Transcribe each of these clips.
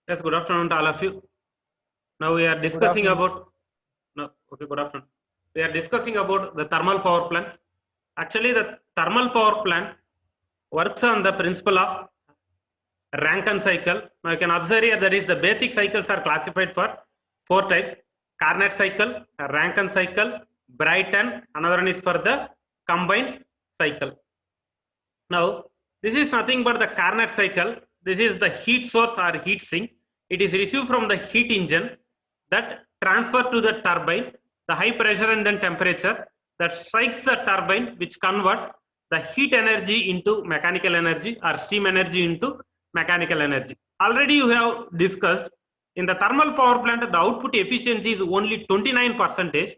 Yes, good afternoon to all of you. Now we are Good discussing afternoon. about no, okay, good afternoon. We are discussing about the thermal power plant. Actually, the thermal power plant works on the principle of Rankine cycle. Now you can observe here that is the basic cycles are classified for four types: Carnot cycle, Rankine cycle, Brayton. Another one is for the combined cycle. Now, this is nothing but the Carnot cycle. This is the heat source or heat sink. It is received from the heat engine that transfer to the turbine, the high pressure and then temperature that strikes the turbine, which converts the heat energy into mechanical energy or steam energy into mechanical energy. Already you have discussed in the thermal power plant, the output efficiency is only 29%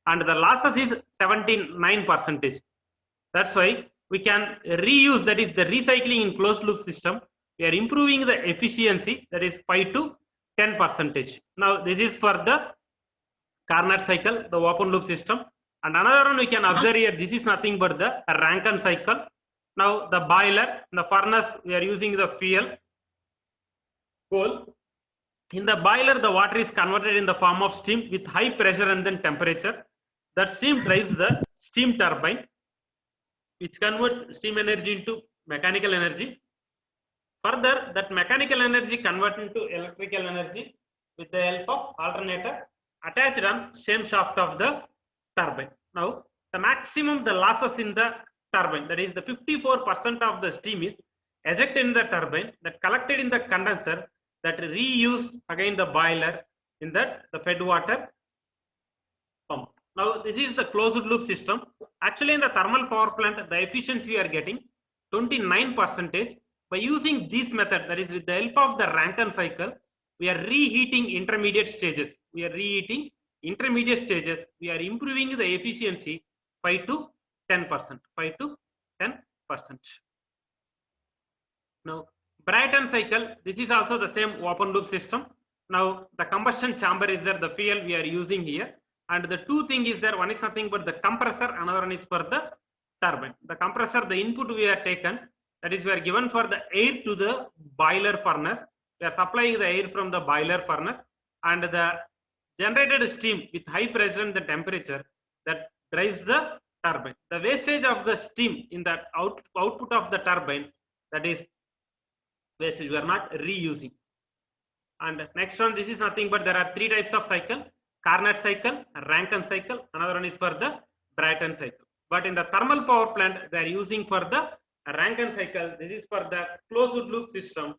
and the losses is 79%. That's why we can reuse, that is the recycling in closed loop system. We are improving the efficiency, that is 5 to 10%. Now this is for the Carnot cycle, the open loop system. And another one we can observe here, this is nothing but the Rankine cycle. Now the boiler, the furnace, we are using the fuel, coal. In the boiler, the water is converted in the form of steam with high pressure and then temperature. That steam drives the steam turbine, which converts steam energy into mechanical energy. Further, that mechanical energy converted into electrical energy with the help of alternator attached on same shaft of the turbine. Now, the maximum the losses in the turbine, that is the 54% of the steam is ejected in the turbine, that collected in the condenser, that reused again the boiler, in that the fed water pump. Now this is the closed loop system. Actually in the thermal power plant, the efficiency we are getting 29%. By using this method, that is with the help of the Rankine cycle, we are reheating intermediate stages. We are reheating intermediate stages. We are improving the efficiency 5 to 10%. 5 to 10%. Now Brayton cycle, this is also the same open loop system. Now the combustion chamber is there, the fuel we are using here. And the two things is there, one is nothing but the compressor, another one is for the turbine. The compressor, the input we are taken, that is we are given for the air to the boiler furnace. We are supplying the air from the boiler furnace and the generated steam with high pressure and the temperature that drives the turbine. The wastage of the steam in the output of the turbine, that is wastage, we are not reusing. And next one, this is nothing but there are three types of cycle: Carnot cycle, Rankine cycle, another one is for the Brayton cycle. But in the thermal power plant, they are using for the Rankine cycle. This is for the closed loop system.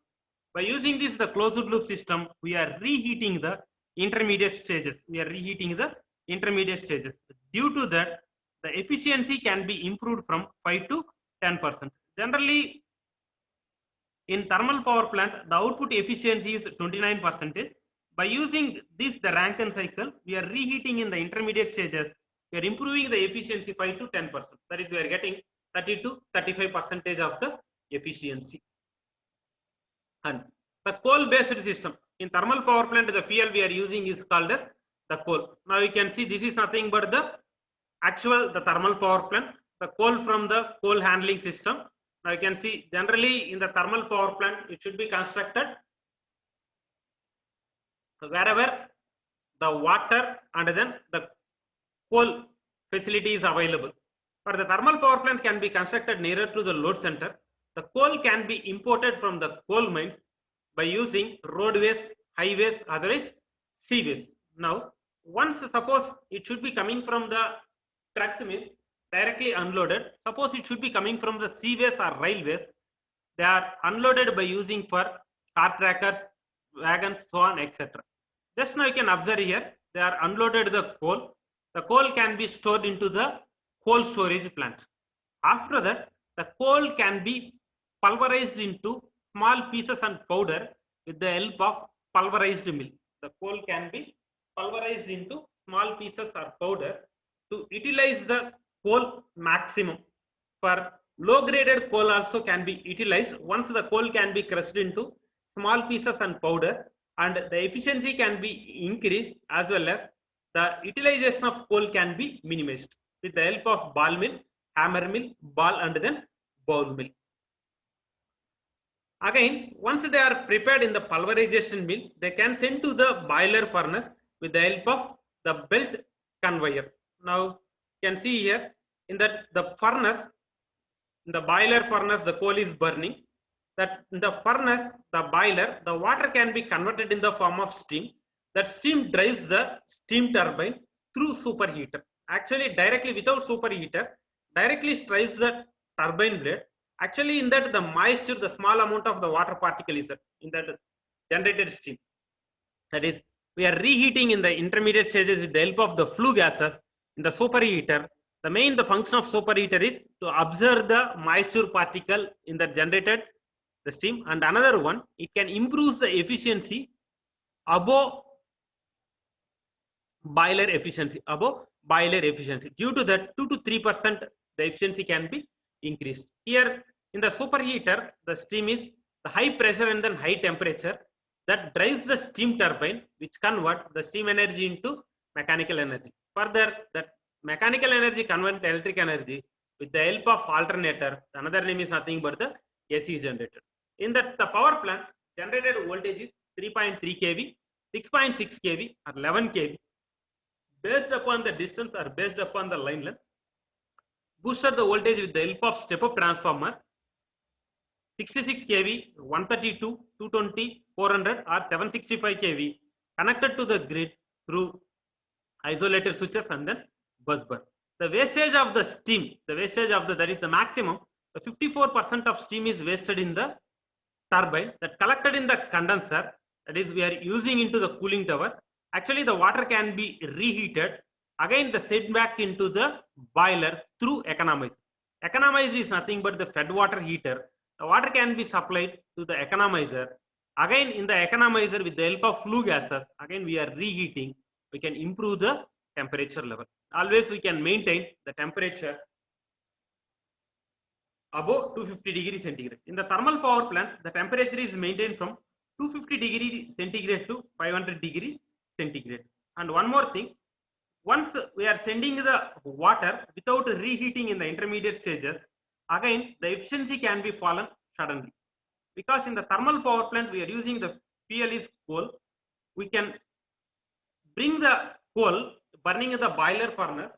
By using this, the closed loop system, we are reheating the intermediate stages. We are reheating the intermediate stages. Due to that, the efficiency can be improved from 5 to 10%. Generally, in thermal power plant, the output efficiency is 29%. By using this, the Rankine cycle, we are reheating in the intermediate stages. We are improving the efficiency 5 to 10%. That is, we are getting 30 to 35% of the efficiency. And the coal-based system, in thermal power plant, the fuel we are using is called as the coal. Now you can see this is nothing but the thermal power plant, the coal from the coal handling system. Now you can see generally in the thermal power plant, it should be constructed wherever the water and then the coal facility is available. But the thermal power plant can be constructed nearer to the load center. The coal can be imported from the coal mines by using roadways, highways, otherwise seaways. Now, once suppose it should be coming from the trucks means directly unloaded. Suppose it should be coming from the seaways or railways. They are unloaded by using for car trackers, wagons, so on, etc. Just now you can observe here, they are unloaded the coal. The coal can be stored into the coal storage plant. After that, the coal can be pulverized into small pieces and powder with the help of pulverized mill. The coal can be pulverized into small pieces or powder to utilize the coal maximum. For low graded coal also can be utilized. Once the coal can be crushed into small pieces and powder, and the efficiency can be increased, as well as the utilization of coal can be minimized with the help of ball mill, hammer mill, ball and then bowl mill. Again, once they are prepared in the pulverization mill, they can send to the boiler furnace with the help of the belt conveyor. Now, you can see here in that the furnace, in the boiler furnace, the coal is burning. That in the furnace, the boiler, the water can be converted in the form of steam. That steam drives the steam turbine through superheater. Actually, directly without superheater, directly drives the turbine blade. Actually, in that the moisture, the small amount of the water particle is in that generated steam. That is, we are reheating in the intermediate stages with the help of the flue gases in the superheater. The function of superheater is to observe the moisture particle in the generated the steam, and another one, it can improve the efficiency above boiler efficiency. Due to that, 2 to 3% the efficiency can be increased. Here in the superheater, the steam is the high pressure and then high temperature that drives the steam turbine, which convert the steam energy into mechanical energy. Further, that mechanical energy convert electric energy with the help of alternator. Another name is nothing but the AC generator. In that, the power plant generated voltage is 3.3 kV, 6.6 kV, or 11 kV. Based upon the distance or based upon the line length, boosted the voltage with the help of step-up transformer, 66 kV, 132, 220, 400 or 765 kV connected to the grid through isolated switches and then bus bar. The wastage of the steam, that is the maximum, the 54% of steam is wasted in the turbine that collected in the condenser, that is we are using into the cooling tower. Actually, the water can be reheated, again the sent back into the boiler through economizer. Economizer is nothing but the fed water heater. The water can be supplied to the economizer. Again, in the economizer, with the help of flue gases, again we are reheating. We can improve the temperature level. Always we can maintain the temperature above 250 degrees centigrade. In the thermal power plant, the temperature is maintained from 250 degree centigrade to 500 degree centigrade. And one more thing, once we are sending the water without reheating in the intermediate stages, again the efficiency can be fallen suddenly. Because in the thermal power plant, we are using the fuel is coal. We can bring the coal burning in the boiler furnace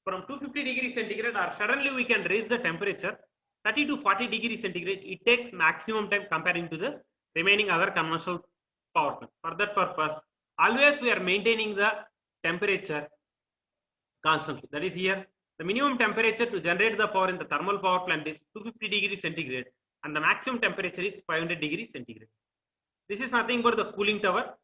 from 250 degrees centigrade, or suddenly we can raise the temperature 30 to 40 degrees centigrade. It takes maximum time comparing to the remaining other conventional power plant. For that purpose, always we are maintaining the temperature constantly. That is here, the minimum temperature to generate the power in the thermal power plant is 250 degrees centigrade and the maximum temperature is 500 degrees centigrade. This is nothing but the cooling tower.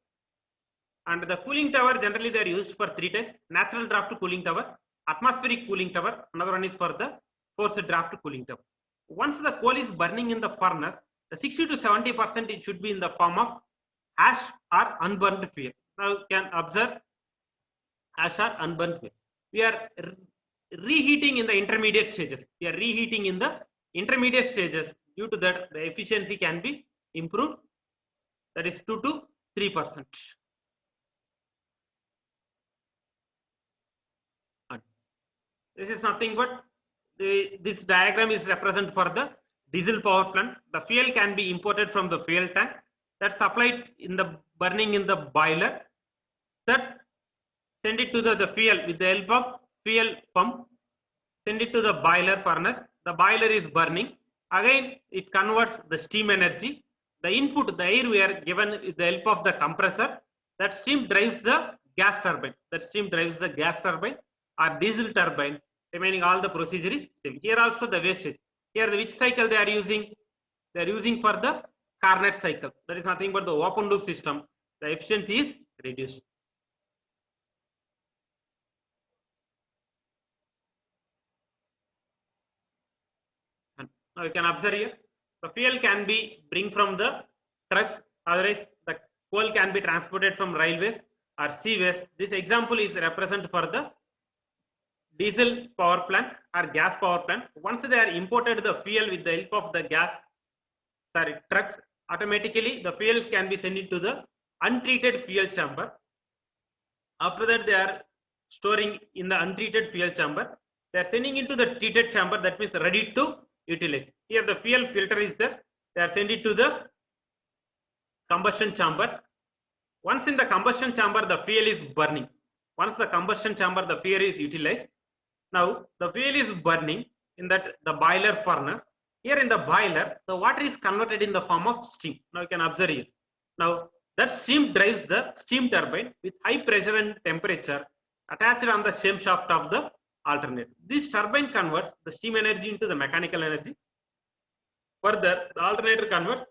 And the cooling tower, generally they are used for 3 types: natural draft cooling tower, atmospheric cooling tower, another one is for the forced draft cooling tower. Once the coal is burning in the furnace, the 60 to 70% it should be in the form of ash or unburned fuel. Now you can observe ash or unburned fuel. We are reheating in the intermediate stages. Due to that, the efficiency can be improved. That is 2 to 3%. This is nothing but this diagram is represent for the diesel power plant. The fuel can be imported from the fuel tank that's supplied in the burning in the boiler. That send it to the fuel with the help of fuel pump. Send it to the boiler furnace. The boiler is burning. Again, it converts the steam energy. The input, the air, we are given with the help of the compressor. That steam drives the gas turbine. Or diesel turbine. Remaining all the procedure is same. Here also the wastage. Here which cycle they are using? They are using for the Carnot cycle. That is nothing but the open loop system. The efficiency is reduced. And now you can observe here. The fuel can be bring from the trucks. Otherwise, the coal can be transported from railways or seaways. This example is represent for the diesel power plant or gas power plant. Once they are imported the fuel with the help of the trucks, automatically the fuel can be sent into the untreated fuel chamber. After that, they are storing in the untreated fuel chamber. They are sending into the treated chamber, that means ready to utilize. Here the fuel filter is there. they are sent it to the combustion chamber. Once in the combustion chamber, the fuel is burning. Once the combustion chamber, the fuel is utilized. Now the fuel is burning in that the boiler furnace. Here in the boiler, the water is converted in the form of steam. Now you can observe here. Now that steam drives the steam turbine with high pressure and temperature attached on the same shaft of the alternator. This turbine converts the steam energy into the mechanical energy. Further, the alternator converts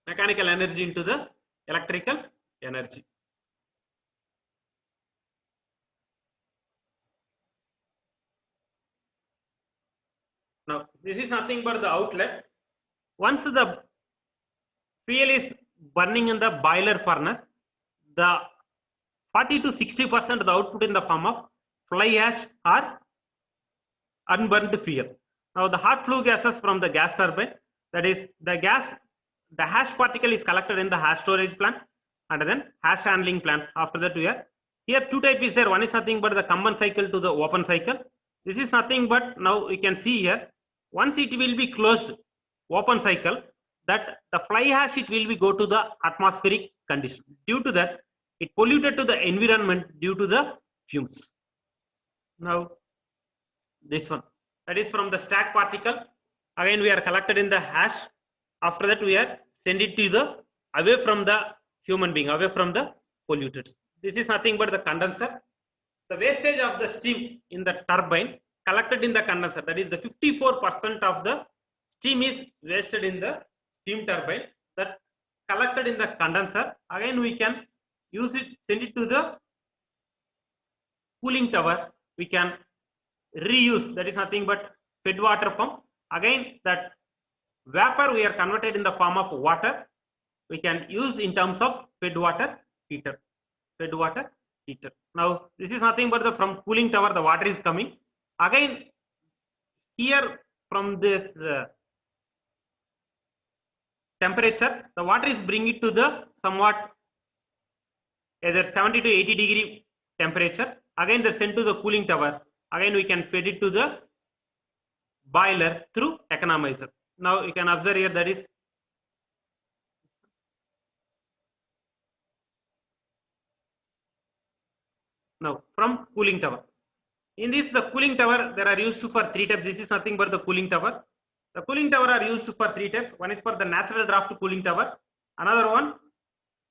mechanical energy into the electrical energy. Now, this is nothing but the outlet. Once the fuel is burning in the boiler furnace, the 40 to 60% of the output in the form of fly ash or unburned fuel. Now, the hot flue gases from the gas turbine, that is the gas, the hash particle is collected in the hash storage plant and then hash handling plant. After that, we are here two types is there. One is nothing but the common cycle to the open cycle. This is nothing but now we can see here. Once it will be closed open cycle, that the fly ash it will be go to the atmospheric condition. Due to that, it polluted to the environment due to the fumes. Now, this one, that is from the stack particle. Again, we are collected in the hash. After that, we are send it to the away from the human being, away from the pollutants. This is nothing but the condenser. The wastage of the steam in the turbine collected in the condenser, that is the 54% of the steam is wasted in the steam turbine that collected in the condenser. Again, we can use it, send it to the cooling tower. We can reuse, that is nothing but fed water pump. Again, that vapor we are converted in the form of water. We can use in terms of fed water heater. Fed water heater. Now, this is nothing but the from cooling tower, the water is coming. Again, here from this temperature, the water is bring it to the somewhat either 70 to 80 degree temperature. Again, they sent to the cooling tower. Again, we can feed it to the boiler through economizer. Now, you can observe here that is now from cooling tower. In this, the cooling tower, there are used for three types. This is nothing but the cooling tower. The cooling tower are used for three types. One is for the natural draft cooling tower. Another one,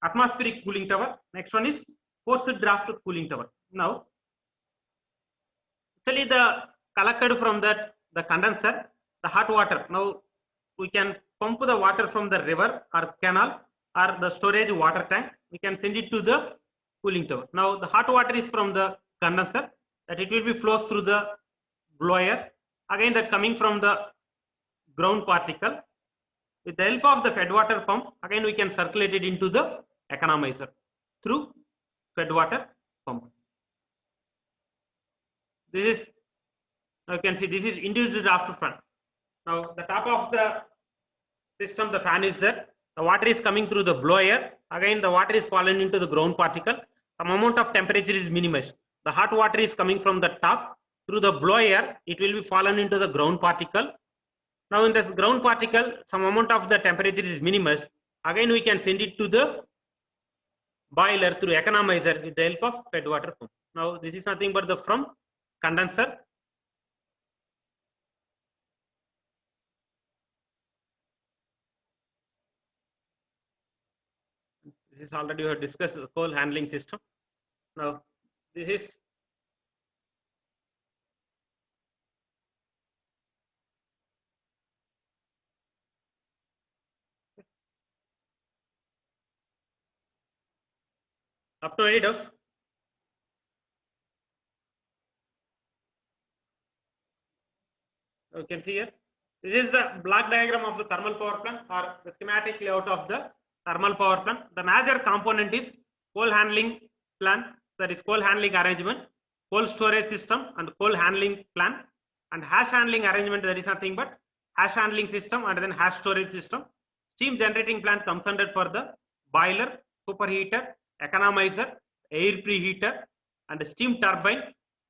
atmospheric cooling tower. Next one is forced draft cooling tower. Now, actually the collected from that, the condenser, the hot water. Now, we can pump the water from the river or canal or the storage water tank. We can send it to the cooling tower. Now, the hot water is from the condenser, that it will be flows through the blower. Again, that coming from the ground particle. With the help of the fed water pump, again we can circulate it into the economizer through fed water pump. This is, you can see this is induced draft fan. Now, the top of the system, the fan is there. The water is coming through the blower. Again, the water is falling into the ground particle. Some amount of temperature is minimized. The hot water is coming from the top through the blower. It will be fallen into the ground particle. Now, in this ground particle, some amount of the temperature is minimized. Again, we can send it to the boiler through economizer with the help of fed water pump. Now, this is nothing but the from condenser. This is already we have discussed the coal handling system. Now, this is up to 8 hours. You can see here. This is the block diagram of the thermal power plant or the schematic layout of the thermal power plant. The major component is coal handling plant, that is coal handling arrangement, coal storage system and coal handling plant, and hash handling arrangement, that is nothing but hash handling system and then hash storage system. Steam generating plant comes under for the boiler, superheater, economizer, air preheater and steam turbine,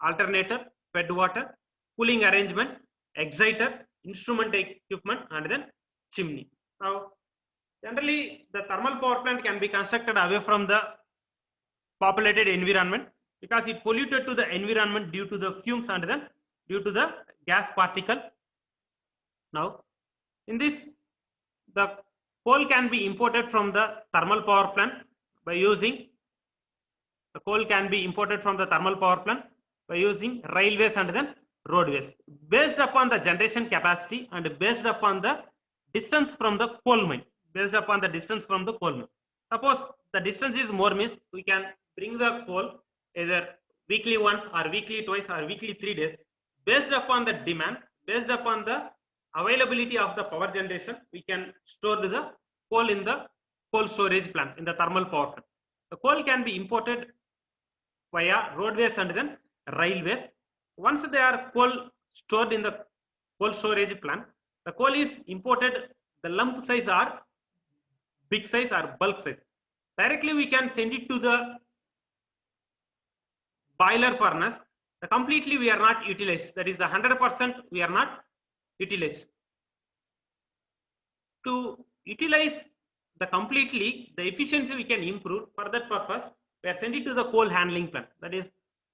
alternator, fed water, cooling arrangement, exciter, instrument equipment and then chimney. Now, generally, the thermal power plant can be constructed away from the populated environment because it polluted to the environment due to the fumes and then due to the gas particle. Now, in this, the coal can be imported from the thermal power plant by using railways and then roadways based upon the generation capacity and based upon the distance from the coal mine. Suppose the distance is more, means we can bring the coal either weekly once or weekly twice or weekly 3 days based upon the demand, based upon the availability of the power generation. We can store the coal in the coal storage plant in the thermal power plant. The coal can be imported via roadways and then railways. Once they are coal stored in the coal storage plant, the coal is imported, the lump size or big size or bulk size. Directly we can send it to the boiler furnace. The completely we are not utilized. That is the 100% we are not utilized. To utilize the completely, the efficiency we can improve. For that purpose, we are sending to the coal handling plant. That is,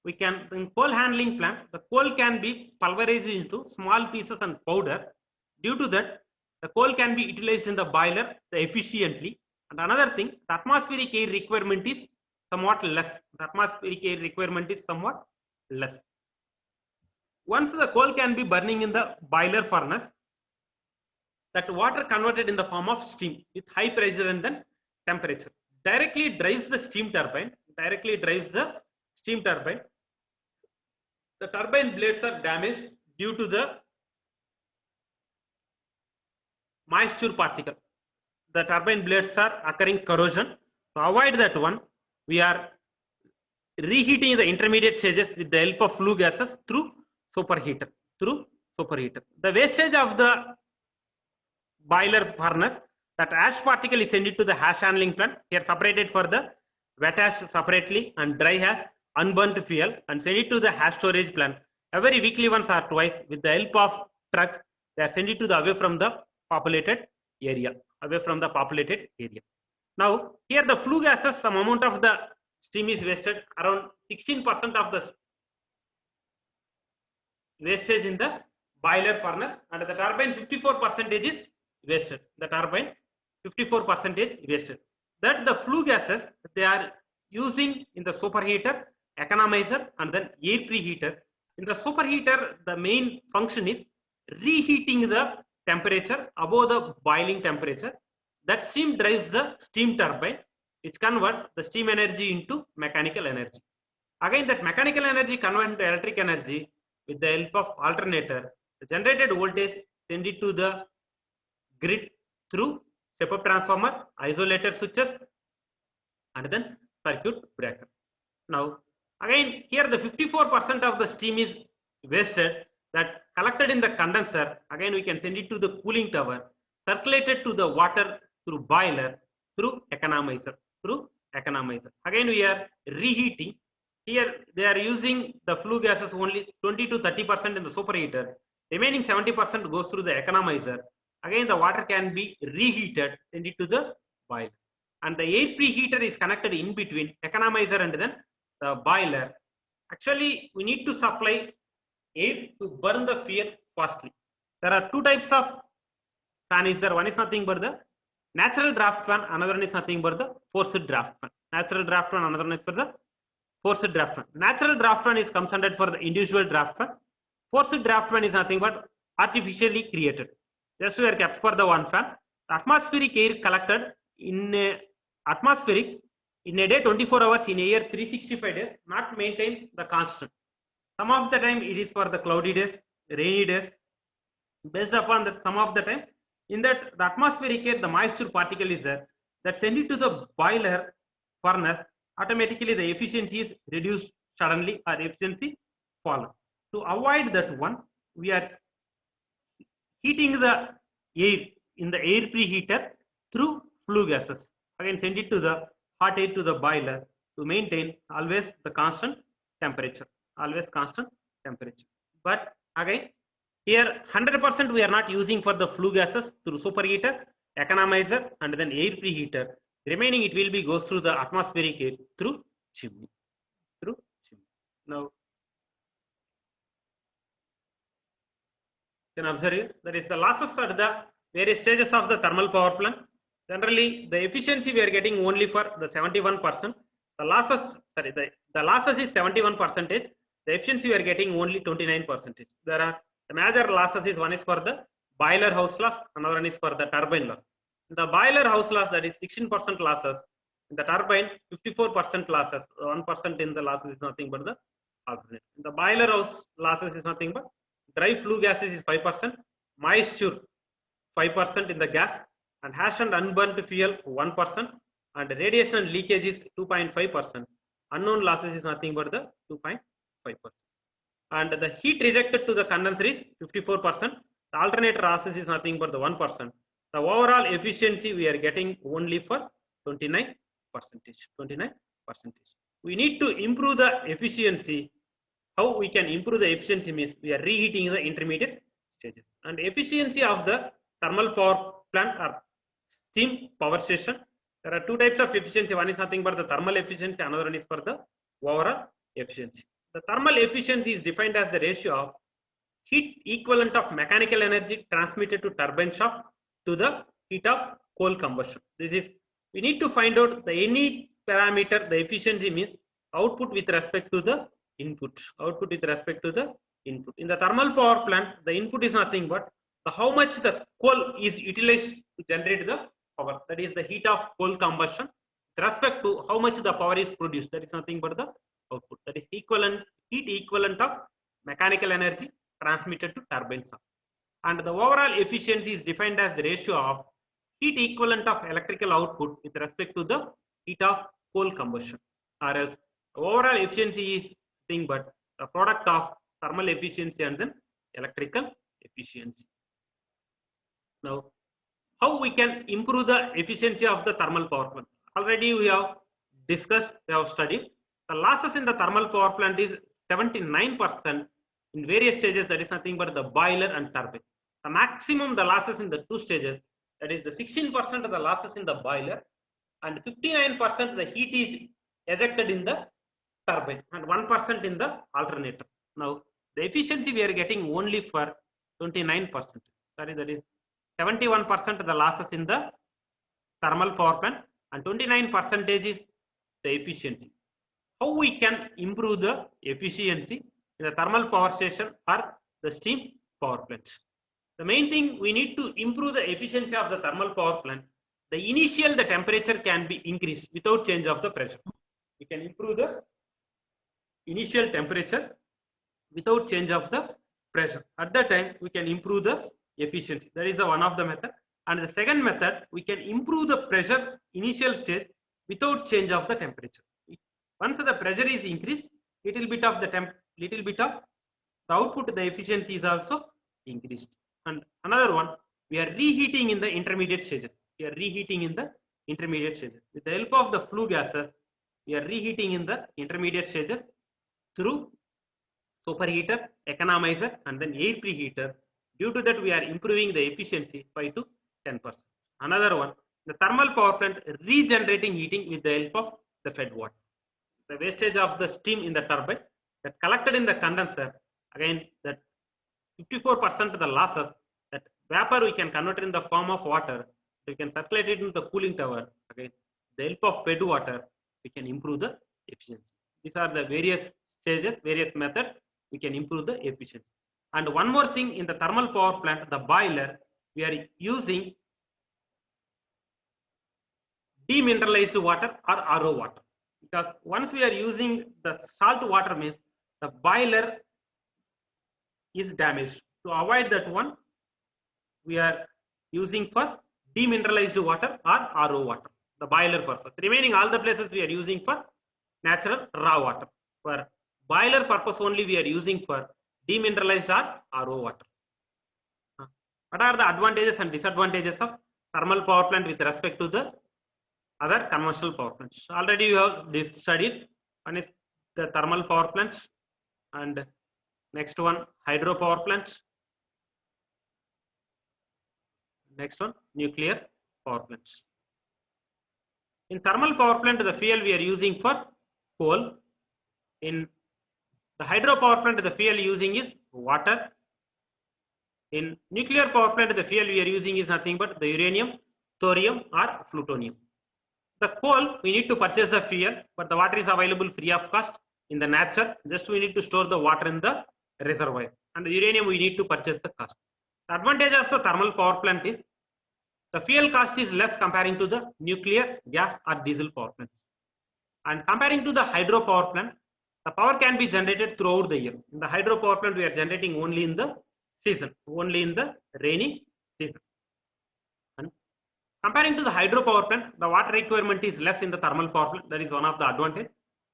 we can, in coal handling plant, the coal can be pulverized into small pieces and powder. Due to that, the coal can be utilized in the boiler efficiently. And another thing, the atmospheric air requirement is somewhat less. Once the coal can be burning in the boiler furnace, that water converted in the form of steam with high pressure and then temperature directly drives the steam turbine. The turbine blades are damaged due to the moisture particle. The turbine blades are occurring corrosion. To avoid that one, we are reheating the intermediate stages with the help of flue gases through superheater. The wastage of the boiler furnace, that ash particle is sent to the ash handling plant. Here separated for the wet ash separately and dry ash, unburnt fuel, and send it to the ash storage plant. Every weekly once or twice with the help of trucks, they are sent it to the away from the populated area. Now here the flue gases, some amount of the steam is wasted, around 16% of the wastage in the boiler furnace, and the turbine 54% is wasted. That the flue gases they are using in the superheater, economizer, and then air preheater. In the superheater, the main function is reheating the temperature above the boiling temperature. That steam drives the steam turbine, which converts the steam energy into mechanical energy. Again, that mechanical energy converts into electric energy with the help of alternator. The generated voltage send it to the grid through step-up transformer, isolator switches, and then circuit breaker. Now, again, here the 54% of the steam is wasted, that collected in the condenser. Again, we can send it to the cooling tower, circulated to the water through boiler, through economizer. Again, we are reheating. Here they are using the flue gases only 20 to 30% in the superheater. Remaining 70% goes through the economizer. Again, the water can be reheated, send it to the boiler. And the air preheater is connected in between economizer and then the boiler. Actually, we need to supply air to burn the fuel fastly. There are two types of fan is there. One is nothing but the natural draft fan, another one is nothing but the forced draft fan. Natural draft fan, another one is for the forced draft fan. Natural draft fan is comes under for the individual draft fan. Forced draft fan is nothing but artificially created. Just we are kept for the one fan. The atmospheric air collected in a atmospheric in a day 24 hours, in a year 365 days, not maintain the constant. Some of the time it is for the cloudy days, rainy days. Based upon that, some of the time in that the atmospheric air, the moisture particle is there, that send it to the boiler furnace. Automatically the efficiency is reduced suddenly or efficiency fall. To avoid that one, we are heating the air in the air preheater through flue gases. Again, send it to the hot air to the boiler to maintain always the constant temperature. But again, Here 100% we are not using for the flue gases through superheater, economizer and then air preheater. Remaining it will be goes through the atmospheric air through chimney. Now you can observe here, that is the losses at the various stages of the thermal power plant. Generally the efficiency we are getting only for the 71%. The losses, sorry, the losses is 71%. The efficiency we are getting only 29%. There are the major losses is one is for the boiler house loss, another one is for the turbine loss. The boiler house loss, that is 16% losses. In the turbine 54% losses. 1% in the losses is nothing but the alternate. The boiler house losses is nothing but dry flue gases is 5%, moisture 5% in the gas, and hash and unburnt fuel 1%, and radiation and leakage is 2.5%. Unknown losses is nothing but the 2.5%. And the heat rejected to the condenser is 54%. The alternator losses is nothing but the 1%. The overall efficiency we are getting only for 29%. 29%. We need to improve the efficiency. How we can improve the efficiency means we are reheating the intermediate stages. And efficiency of the thermal power plant or steam power station. There are two types of efficiency. One is nothing but the thermal efficiency, another one is for the overall efficiency. The thermal efficiency is defined as the ratio of heat equivalent of mechanical energy transmitted to turbine shaft to the heat of coal combustion. This is, we need to find out the any parameter, the efficiency means output with respect to the input. Output with respect to the input. In the thermal power plant, the input is nothing but the how much the coal is utilized to generate the power. That is the heat of coal combustion. With respect to how much the power is produced, that is nothing but the output. That is equivalent heat equivalent of mechanical energy transmitted to turbine shaft. And the overall efficiency is defined as the ratio of heat equivalent of electrical output with respect to the heat of coal combustion, or else overall efficiency is nothing but a product of thermal efficiency and then electrical efficiency. Now, how we can improve the efficiency of the thermal power plant? Already we have discussed, we have studied. The losses in the thermal power plant is 79% in various stages. That is nothing but the boiler and turbine. The maximum the losses in the two stages, that is the 16% of the losses in the boiler and 59% the heat is ejected in the turbine and 1% in the alternator. Now the efficiency we are getting only for 29%. Sorry, that is 71% of the losses in the thermal power plant and 29% is the efficiency. How we can improve the efficiency in the thermal power station or the steam power plant? The main thing, we need to improve the efficiency of the thermal power plant. The temperature can be increased without change of the pressure. We can improve the initial temperature without change of the pressure. At that time, we can improve the efficiency. That is the one of the method. And the second method, we can improve the pressure initial stage without change of the temperature. Once the pressure is increased, little bit of the output, the efficiency is also increased. And another one, we are reheating in the intermediate stages. With the help of the flue gases, we are reheating in the intermediate stages through superheater, economizer, and then air preheater. Due to that, we are improving the efficiency 5 to 10%. Another one, the thermal power plant regenerating heating with the help of the fed water. The wastage of the steam in the turbine that collected in the condenser, again that 54% of the losses, that vapor we can convert in the form of water, we can circulate it into the cooling tower. Again, the help of fed water, we can improve the efficiency. These are the various stages, various methods we can improve the efficiency. And one more thing, in the thermal power plant, the boiler, we are using demineralized water or RO water. Because once we are using the salt water means the boiler is damaged. To avoid that one, we are using for demineralized water or RO water, the boiler purpose. Remaining all the places we are using for natural raw water. For boiler purpose only we are using for demineralized or RO water. What are the advantages and disadvantages of thermal power plant with respect to the other conventional power plants? Already you have studied. One is the thermal power plants, and next one hydro power plants, Next one, nuclear power plants. In thermal power plant, the fuel we are using for coal. In the hydropower plant, the fuel using is water. In nuclear power plant, the fuel we are using is nothing but the uranium, thorium or plutonium. The coal, we need to purchase the fuel, but the water is available free of cost in the nature. Just we need to store the water in the reservoir. And the uranium, we need to purchase the cost. The advantage of the thermal power plant is the fuel cost is less comparing to the nuclear, gas or diesel power plant. And comparing to the hydropower plant, the power can be generated throughout the year. In the hydropower plant, we are generating only in the season, only in the rainy season. And comparing to the hydropower plant, the water requirement is less in the thermal power plant. That is one of the advantage.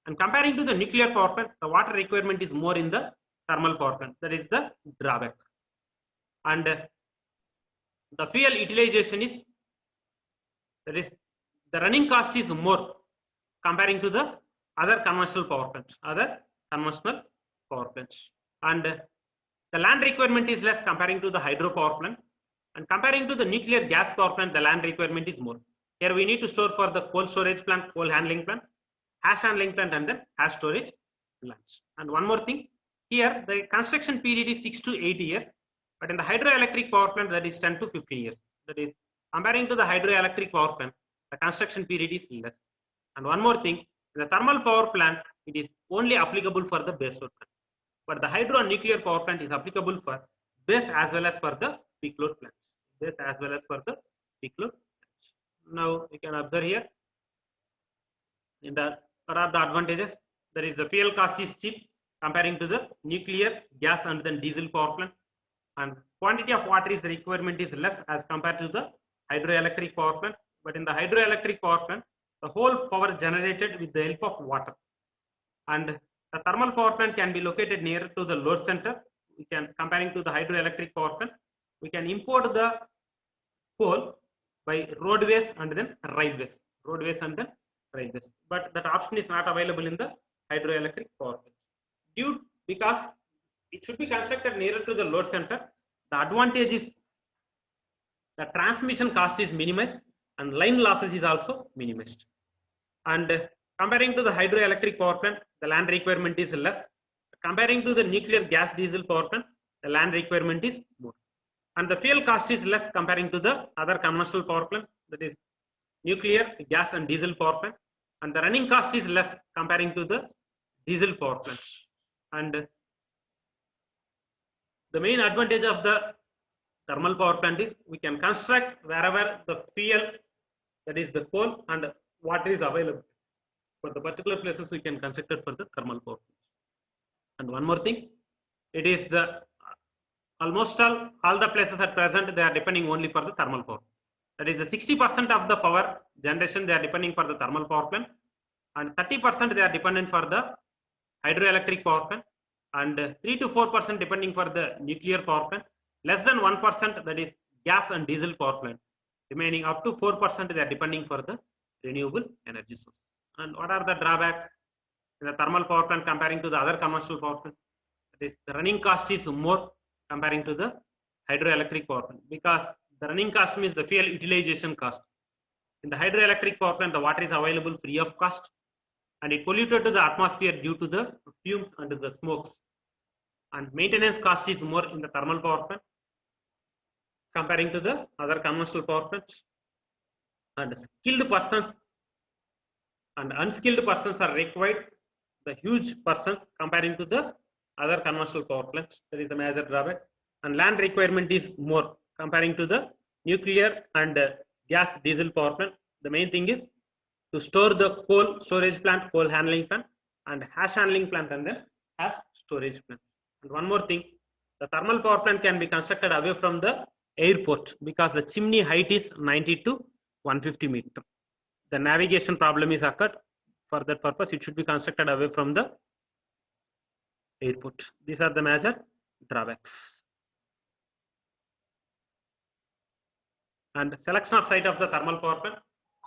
And comparing to the nuclear power plant, the water requirement is more in the thermal power plant. That is the drawback. And the fuel utilization is, that is, the running cost is more comparing to the other conventional power plants, and the land requirement is less comparing to the hydropower plant, and comparing to the nuclear gas power plant, the land requirement is more. Here we need to store for the coal storage plant, coal handling plant, hash handling plant, and then hash storage plants. And one more thing, here the construction period is 6 to 8 years, but in the hydroelectric power plant, that is 10 to 15 years. That is, comparing to the hydroelectric power plant, the construction period is less. And one more thing, in the thermal power plant, it is only applicable for the base load plant. But the hydro and nuclear power plant is applicable for base as well as for the peak load plants. Base as well as for the peak load plants. Now you can observe here, in the, what are the advantages? There is the fuel cost is cheap comparing to the nuclear, gas and then diesel power plant. And quantity of water is requirement is less as compared to the hydroelectric power plant. But in the hydroelectric power plant, the whole power generated with the help of water. And the thermal power plant can be located near to the load center. We can, comparing to the hydroelectric power plant, we can import the coal by roadways and then railways. But that option is not available in the hydroelectric power plant. Because it should be constructed nearer to the load center, the advantage is the transmission cost is minimized and line losses is also minimized. And comparing to the hydroelectric power plant, the land requirement is less. Comparing to the nuclear, gas, diesel power plant, the land requirement is more. And the fuel cost is less comparing to the other conventional power plant, that is nuclear, gas and diesel power plant. And the running cost is less comparing to the diesel power plants. And the main advantage of the thermal power plant is we can construct wherever the fuel, that is the coal and water is available. For the particular places we can construct it for the thermal power plant. And one more thing, it is the almost all the places at present, they are depending only for the thermal power. That is the 60% of the power generation they are depending for the thermal power plant, and 30% they are dependent for the hydroelectric power plant, and 3 to 4% depending for the nuclear power plant, less than 1% that is gas and diesel power plant, remaining up to 4% they are depending for the renewable energy source. And what are the drawbacks in the thermal power plant comparing to the other commercial power plant? That is, the running cost is more comparing to the hydroelectric power plant, because the running cost means the fuel utilization cost. In the hydroelectric power plant, the water is available free of cost, and it polluted to the atmosphere due to the fumes and the smokes. And maintenance cost is more in the thermal power plant comparing to the other conventional power plants. And skilled persons and unskilled persons are required, the huge persons comparing to the other conventional power plants. There is a major drawback. And land requirement is more comparing to the nuclear and gas, diesel power plant. The main thing is to store the coal storage plant, coal handling plant, and hash handling plant, and then hash storage plant. And one more thing, the thermal power plant can be constructed away from the airport because the chimney height is 90 to 150 meters. The navigation problem is occurred. For that purpose, it should be constructed away from the airport. These are the major drawbacks. And selection of site of the thermal power plant,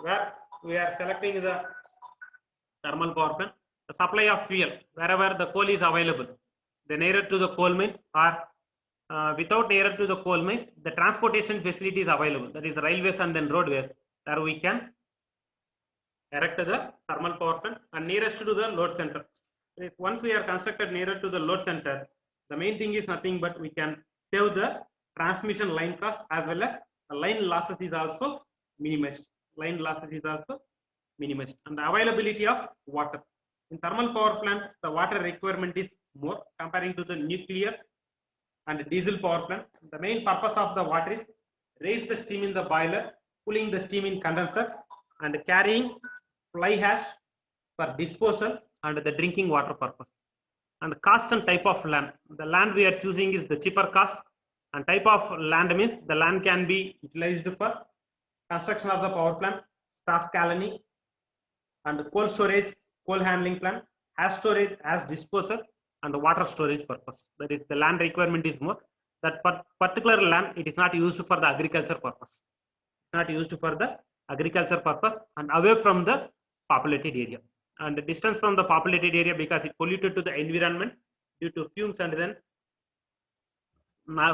where we are selecting the thermal power plant, the supply of fuel wherever the coal is available, the nearer to the coal mine or without nearer to the coal mines, the transportation facility is available. That is railways and then roadways. There we can erect the thermal power plant and nearest to the load center. If once we are constructed nearer to the load center, the main thing is nothing but we can save the transmission line cost as well as the line losses is also minimized. Line losses is also minimized, and the availability of water. In thermal power plant, the water requirement is more comparing to the nuclear and diesel power plant. The main purpose of the water is raise the steam in the boiler, cooling the steam in condenser, and carrying fly ash for disposal and the drinking water purpose. And the cost and type of land. The land we are choosing is the cheaper cost, and type of land means the land can be utilized for construction of the power plant, staff colony, and coal storage, coal handling plant, as storage, as disposal, and the water storage purpose. That is, the land requirement is more. That particular land, it is not used for the agriculture purpose. Not used for the agriculture purpose and away from the populated area. And the distance from the populated area because it polluted to the environment due to fumes and then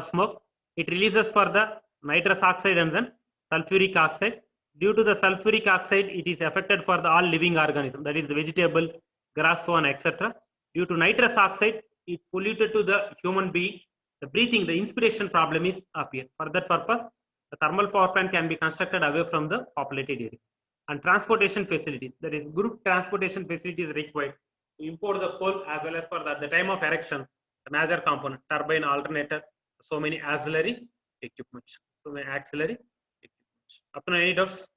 smoke. It releases for the nitrous oxide and then sulfuric oxide. Due to the sulfuric oxide, it is affected for the all living organisms, that is the vegetable, grass, so on, etc. Due to nitrous oxide, it polluted to the human being. The breathing, the inspiration problem is appear. For that purpose, the thermal power plant can be constructed away from the populated area. And transportation facilities, that is group transportation facilities required to import the coal as well as for the time of erection, the major component, turbine, alternator, so many auxiliary equipment. So many auxiliary equipment. Up to any doubts?